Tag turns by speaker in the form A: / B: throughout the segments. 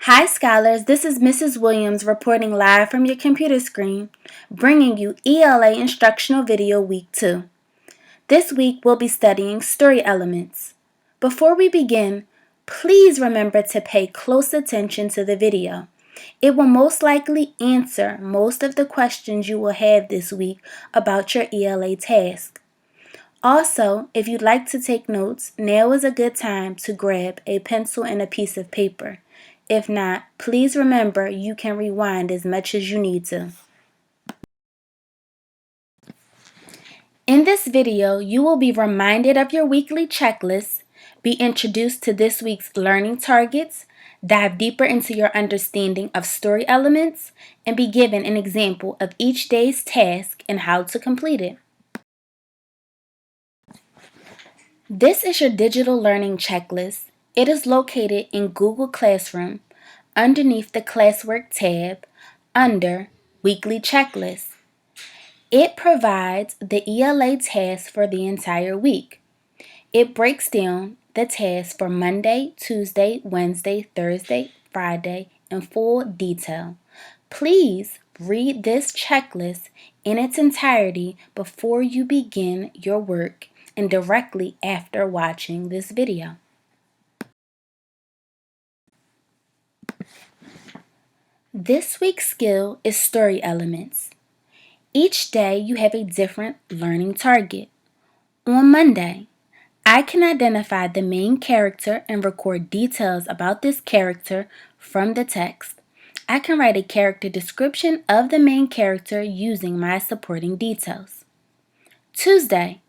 A: Hi, scholars. This is Mrs. Williams reporting live from your computer screen, bringing you ELA Instructional Video Week 2. This week, we'll be studying story elements. Before we begin, please remember to pay close attention to the video. It will most likely answer most of the questions you will have this week about your ELA task. Also, if you'd like to take notes, now is a good time to grab a pencil and a piece of paper. If not, please remember you can rewind as much as you need to. In this video, you will be reminded of your weekly checklist, be introduced to this week's learning targets, dive deeper into your understanding of story elements, and be given an example of each day's task and how to complete it. This is your digital learning checklist. It is located in Google Classroom underneath the Classwork tab under Weekly Checklist. It provides the ELA tasks for the entire week. It breaks down the tasks for Monday, Tuesday, Wednesday, Thursday, Friday in full detail. Please read this checklist in its entirety before you begin your work and directly after watching this video. This week's skill is story elements. Each day you have a different learning target. On Monday, I can identify the main character and record details about this character from the text. I can write a character description of the main character using my supporting details. Tuesday,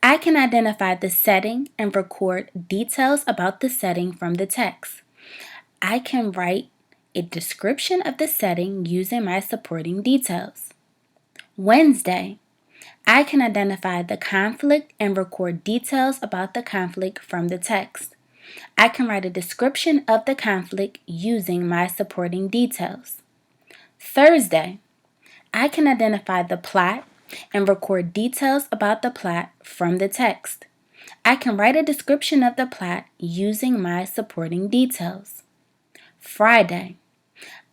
A: I can identify the setting and record details about the setting from the text. I can write a description of the setting using my supporting details. Wednesday, I can identify the conflict and record details about the conflict from the text. I can write a description of the conflict using my supporting details. Thursday, I can identify the plot and record details about the plot from the text. I can write a description of the plot using my supporting details. Friday,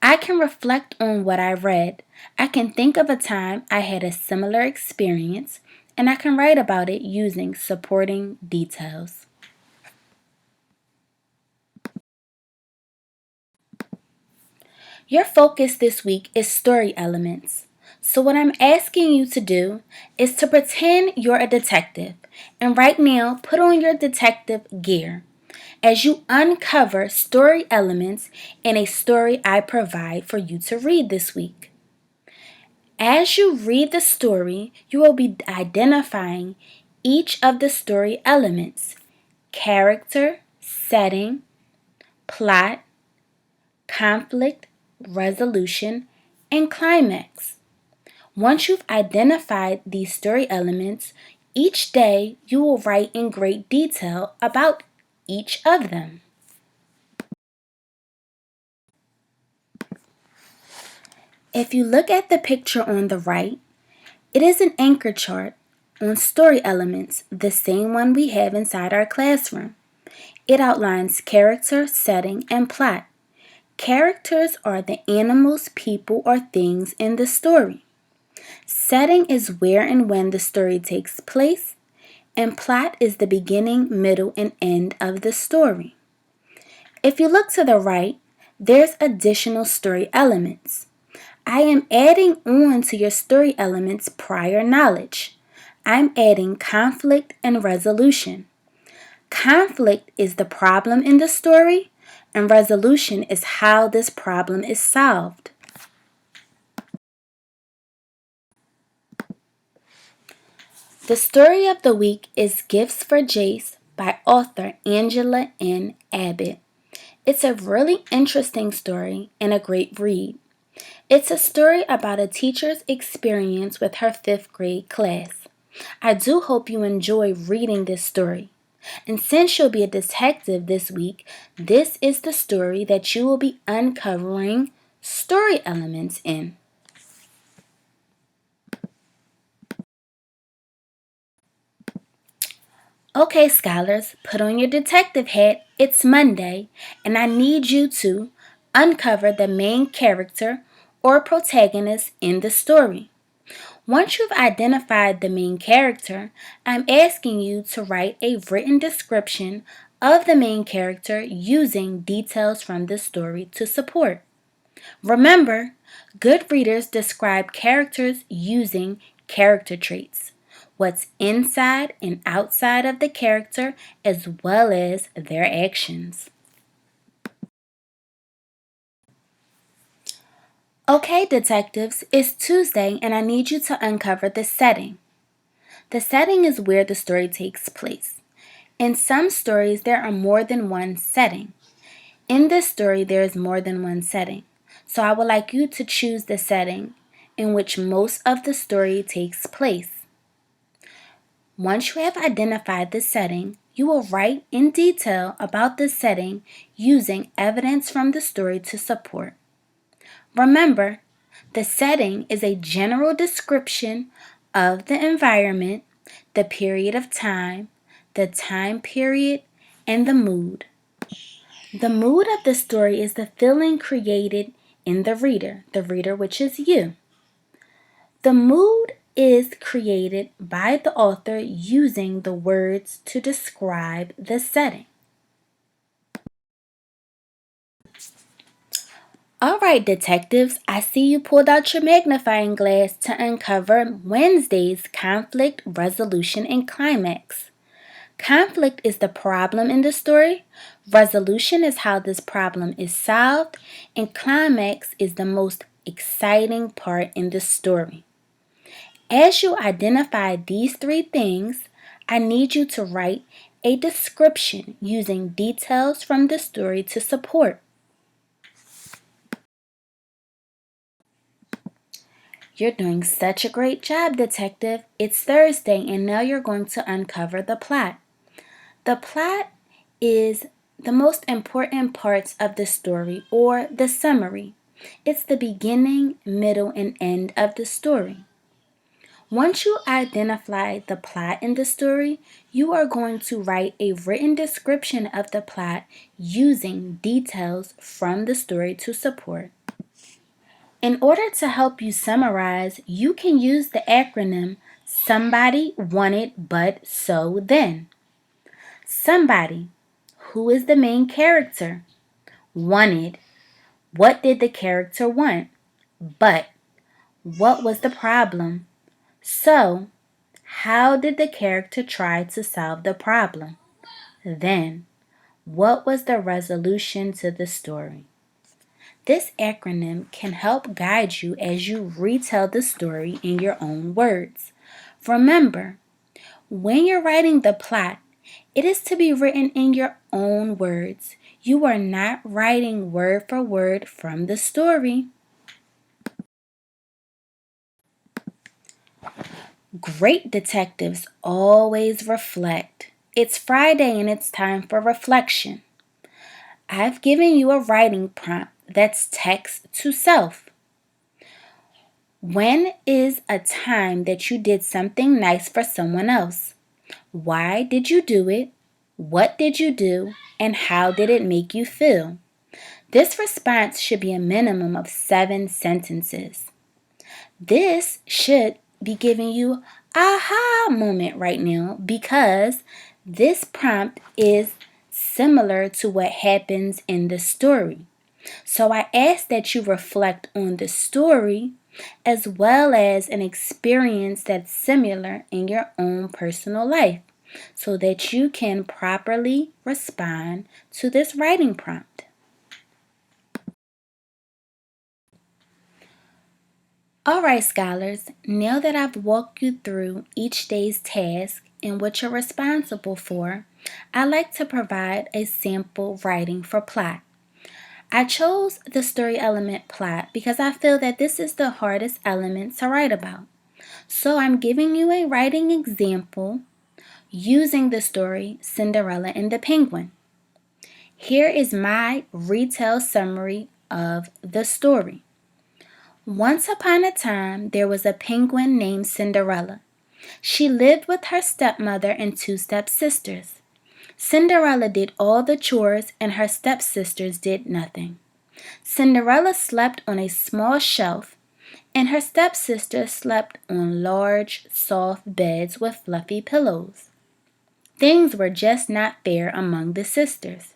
A: I can reflect on what I read. I can think of a time I had a similar experience, and I can write about it using supporting details. Your focus this week is story elements. So what I'm asking you to do is to pretend you're a detective, and right now put on your detective gear as you uncover story elements in a story I provide for you to read this week. As you read the story, you will be identifying each of the story elements: character, setting, plot, conflict, resolution, and climax. Once you've identified these story elements, each day you will write in great detail about each of them. If you look at the picture on the right, it is an anchor chart on story elements, the same one we have inside our classroom. It outlines character, setting, and plot. Characters are the animals, people, or things in the story. Setting is where and when the story takes place, and plot is the beginning, middle, and end of the story. If you look to the right, there's additional story elements. I am adding on to your story elements prior knowledge. I'm adding conflict and resolution. Conflict is the problem in the story, and resolution is how this problem is solved. The story of the week is Gifts for Jace by author Angela N. Abbott. It's a really interesting story and a great read. It's a story about a teacher's experience with her 5th grade class. I do hope you enjoy reading this story. And since you'll be a detective this week, this is the story that you will be uncovering story elements in. Okay, scholars, put on your detective hat. It's Monday, and I need you to uncover the main character or protagonist in the story. Once you've identified the main character, I'm asking you to write a written description of the main character using details from the story to support. Remember, good readers describe characters using character traits, what's inside and outside of the character, as well as their actions. Okay, detectives, it's Tuesday and I need you to uncover the setting. The setting is where the story takes place. In some stories, there are more than one setting. In this story, there is more than one setting. So I would like you to choose the setting in which most of the story takes place. Once you have identified the setting, you will write in detail about the setting using evidence from the story to support. Remember, the setting is a general description of the environment, the period of time, the time period, and the mood. The mood of the story is the feeling created in the reader which is you. The mood is created by the author using the words to describe the setting. All right, detectives, I see you pulled out your magnifying glass to uncover Wednesday's conflict, resolution, and climax. Conflict is the problem in the story, resolution is how this problem is solved, and climax is the most exciting part in the story. As you identify these three things, I need you to write a description using details from the story to support. You're doing such a great job, detective. It's Thursday and now you're going to uncover the plot. The plot is the most important parts of the story or the summary. It's the beginning, middle, and end of the story. Once you identify the plot in the story, you are going to write a written description of the plot using details from the story to support. In order to help you summarize, you can use the acronym Somebody Wanted But So Then. Somebody, who is the main character? Wanted, what did the character want? But, what was the problem? So, how did the character try to solve the problem? Then, what was the resolution to the story? This acronym can help guide you as you retell the story in your own words. Remember, when you're writing the plot, it is to be written in your own words. You are not writing word for word from the story. Great detectives always reflect. It's Friday and it's time for reflection. I've given you a writing prompt that's text to self. When is a time that you did something nice for someone else? Why did you do it? What did you do? And how did it make you feel? This response should be a minimum of 7 sentences. This should be giving you aha moment right now because this prompt is similar to what happens in the story. So I ask that you reflect on the story as well as an experience that's similar in your own personal life so that you can properly respond to this writing prompt. All right, scholars, now that I've walked you through each day's task and what you're responsible for, I'd like to provide a sample writing for plot. I chose the story element plot because I feel that this is the hardest element to write about. So I'm giving you a writing example using the story Cinderella and the Penguin. Here is my retell summary of the story. Once upon a time, there was a penguin named Cinderella. She lived with her stepmother and 2 stepsisters. Cinderella did all the chores and her stepsisters did nothing. Cinderella slept on a small shelf, and her stepsister slept on large, soft beds with fluffy pillows. Things were just not fair among the sisters.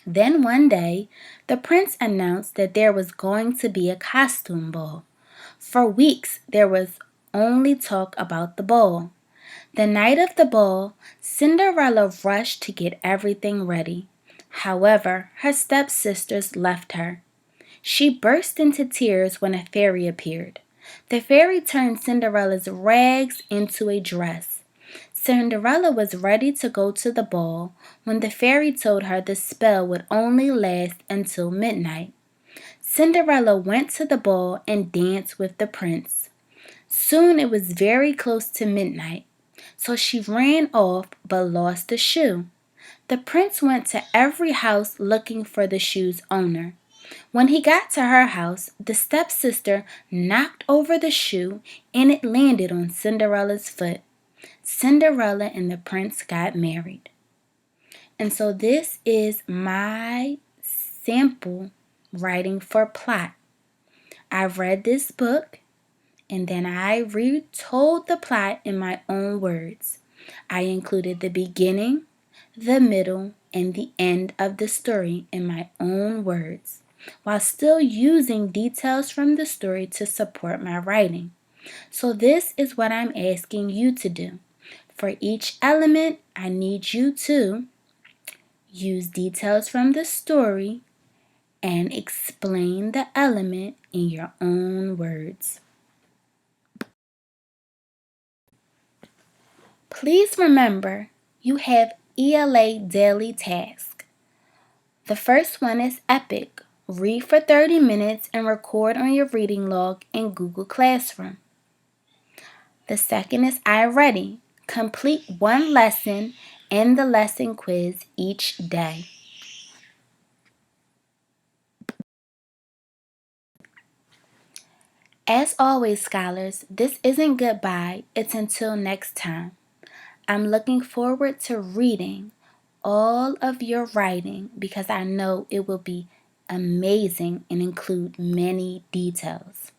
A: Then one day, the prince announced that there was going to be a costume ball. For weeks, there was only talk about the ball. The night of the ball, Cinderella rushed to get everything ready. However, her stepsisters left her. She burst into tears when a fairy appeared. The fairy turned Cinderella's rags into a dress. Cinderella was ready to go to the ball when the fairy told her the spell would only last until midnight. Cinderella went to the ball and danced with the prince. Soon it was very close to midnight, so she ran off but lost the shoe. The prince went to every house looking for the shoe's owner. When he got to her house, the stepsister knocked over the shoe and it landed on Cinderella's foot. Cinderella and the prince got married. And so this is my sample writing for plot. I read this book and then I retold the plot in my own words. I included the beginning, the middle, and the end of the story in my own words, while still using details from the story to support my writing. So this is what I'm asking you to do. For each element, I need you to use details from the story and explain the element in your own words. Please remember, you have ELA daily tasks. The first one is epic. Read for 30 minutes and record on your reading log in Google Classroom. The second is iReady. Complete one lesson and the lesson quiz each day. As always, scholars, this isn't goodbye, it's until next time. I'm looking forward to reading all of your writing because I know it will be amazing and include many details.